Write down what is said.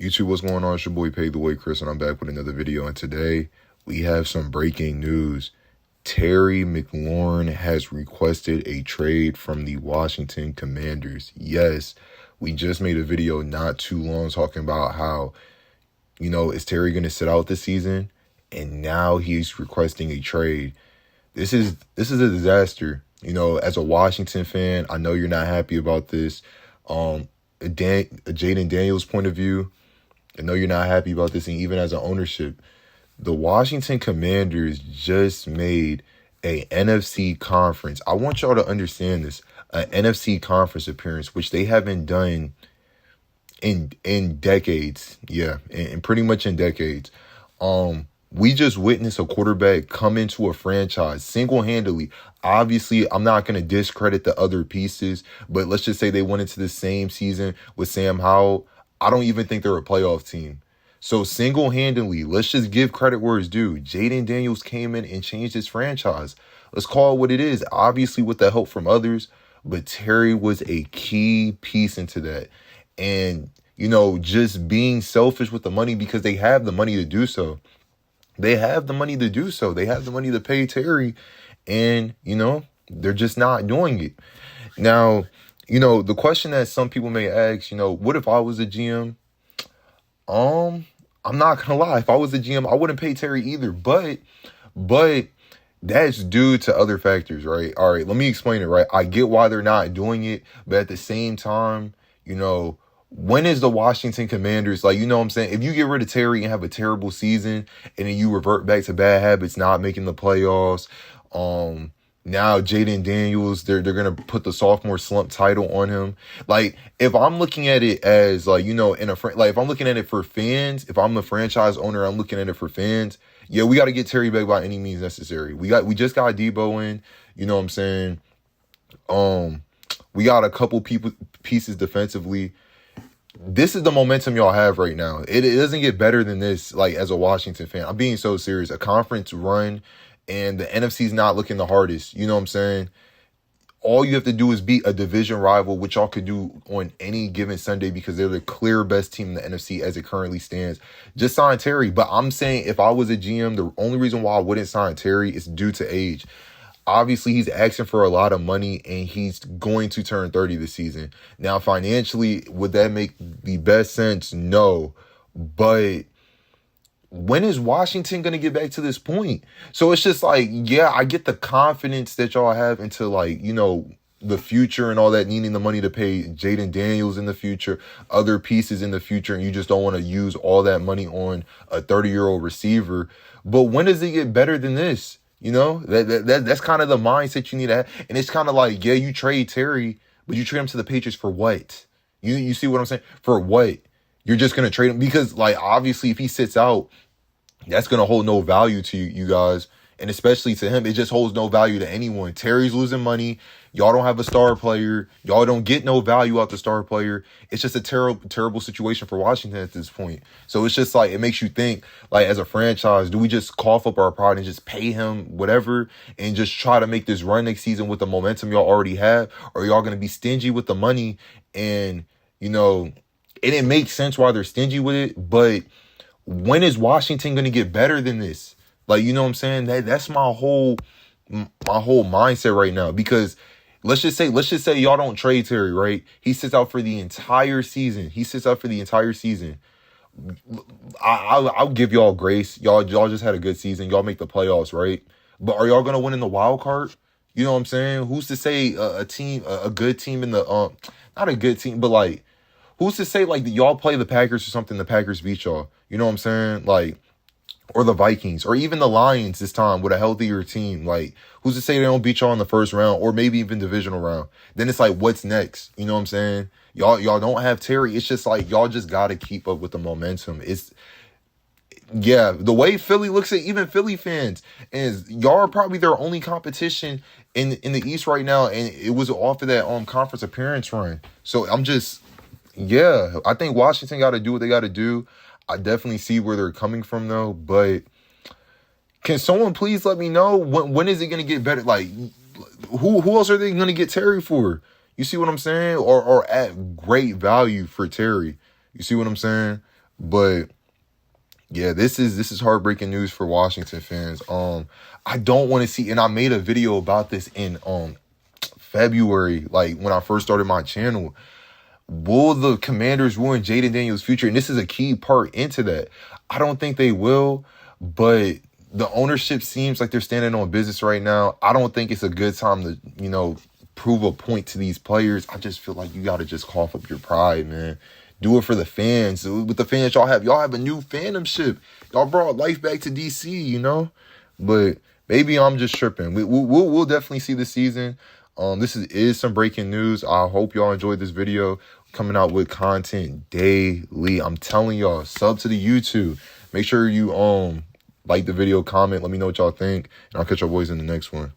YouTube, what's going on? It's your boy Pay the Way Chris, and I'm back with another video. And today we have some breaking news. Terry McLaurin has requested a trade from the Washington Commanders. Yes, we just made a video not too long talking about how, is Terry going to sit out this season? And now he's requesting a trade. This is a disaster. As a Washington fan, I know you're not happy about this. Jaden Daniels' point of view, I know you're not happy about this, and even as an ownership, the Washington Commanders just made a NFC conference. I want y'all to understand this, an NFC conference appearance, which they haven't done in decades. Yeah, and pretty much in decades. We just witnessed a quarterback come into a franchise single-handedly. Obviously, I'm not going to discredit the other pieces, but let's just say they went into the same season with Sam Howell. I don't even think they're a playoff team. So single-handedly, let's just give credit where it's due. Jaden Daniels came in and changed his franchise. Let's call it what it is, obviously with the help from others, but Terry was a key piece into that. And, just being selfish with the money because they have the money to do so. They have the money to do so. They have the money to pay Terry, and, they're just not doing it. Now, the question that some people may ask, what if I was a GM? I'm not going to lie. If I was a GM, I wouldn't pay Terry either, but that's due to other factors, right? All right, let me explain it, right? I get why they're not doing it, but at the same time, when is the Washington Commanders, what I'm saying? If you get rid of Terry and have a terrible season and then you revert back to bad habits, not making the playoffs, now Jaden Daniels, they're going to put the sophomore slump title on him. Like, if I'm looking at it as if I'm looking at it for fans, if I'm the franchise owner, I'm looking at it for fans. Yeah, we got to get Terry back by any means necessary. We just got Debo in, we got a couple pieces defensively. This is the momentum y'all have right now. It doesn't get better than this, as a Washington fan. I'm being so serious. A conference run, and the NFC's not looking the hardest. You know what I'm saying? All you have to do is beat a division rival, which y'all could do on any given Sunday because they're the clear best team in the NFC as it currently stands. Just sign Terry. But I'm saying if I was a GM, the only reason why I wouldn't sign Terry is due to age. Obviously, he's asking for a lot of money, and he's going to turn 30 this season. Now, financially, would that make the best sense? No. But when is Washington going to get back to this point? So it's just I get the confidence that y'all have into, the future and all that, needing the money to pay Jaden Daniels in the future, other pieces in the future, and you just don't want to use all that money on a 30-year-old receiver. But when does it get better than this? That's kind of the mindset you need to have. And it's kind of you trade Terry, but you trade him to the Patriots for what? You see what I'm saying? For what? You're just going to trade him because, obviously, if he sits out, that's going to hold no value to you guys. And especially to him, it just holds no value to anyone. Terry's losing money. Y'all don't have a star player. Y'all don't get no value out the star player. It's just a terrible situation for Washington at this point. So it's just it makes you think, as a franchise, do we just cough up our pride and just pay him whatever and just try to make this run next season with the momentum y'all already have? Or are y'all going to be stingy with the money? And, it makes sense why they're stingy with it. But when is Washington going to get better than this? What I'm saying? That's my whole mindset right now. Because let's just say y'all don't trade Terry, right? He sits out for the entire season. I'll give y'all grace. Y'all just had a good season. Y'all make the playoffs, right? But are y'all gonna win in the wild card? You know what I'm saying? Who's to say a good team in the not a good team, but who's to say y'all play the Packers or something? The Packers beat y'all. You know what I'm saying? Or the Vikings, or even the Lions this time with a healthier team. Who's to say they don't beat y'all in the first round, or maybe even divisional round? Then it's what's next? You know what I'm saying? Y'all don't have Terry. It's just y'all just got to keep up with the momentum. The way Philly looks at even Philly fans is y'all are probably their only competition in the East right now, and it was off of that conference appearance run. So I think Washington got to do what they got to do. I definitely see where they're coming from, though. But can someone please let me know when is it going to get better? Who else are they going to get Terry for? You see what I'm saying? Or at great value for Terry. You see what I'm saying? But yeah, this is heartbreaking news for Washington fans. I don't want to see, and I made a video about this in February, like when I first started my channel. Will the Commanders ruin Jaden Daniels' future? And this is a key part into that. I don't think they will, but the ownership seems like they're standing on business right now. I don't think it's a good time to, prove a point to these players. I just feel like you got to just cough up your pride, man. Do it for the fans. With the fans y'all have a new fandomship. Y'all brought life back to DC, But maybe I'm just tripping. We'll definitely see the season. This is some breaking news. I hope y'all enjoyed this video. Coming out with content daily. I'm telling y'all, sub to the YouTube. Make sure you like the video, comment, let me know what y'all think, and I'll catch y'all boys in the next one.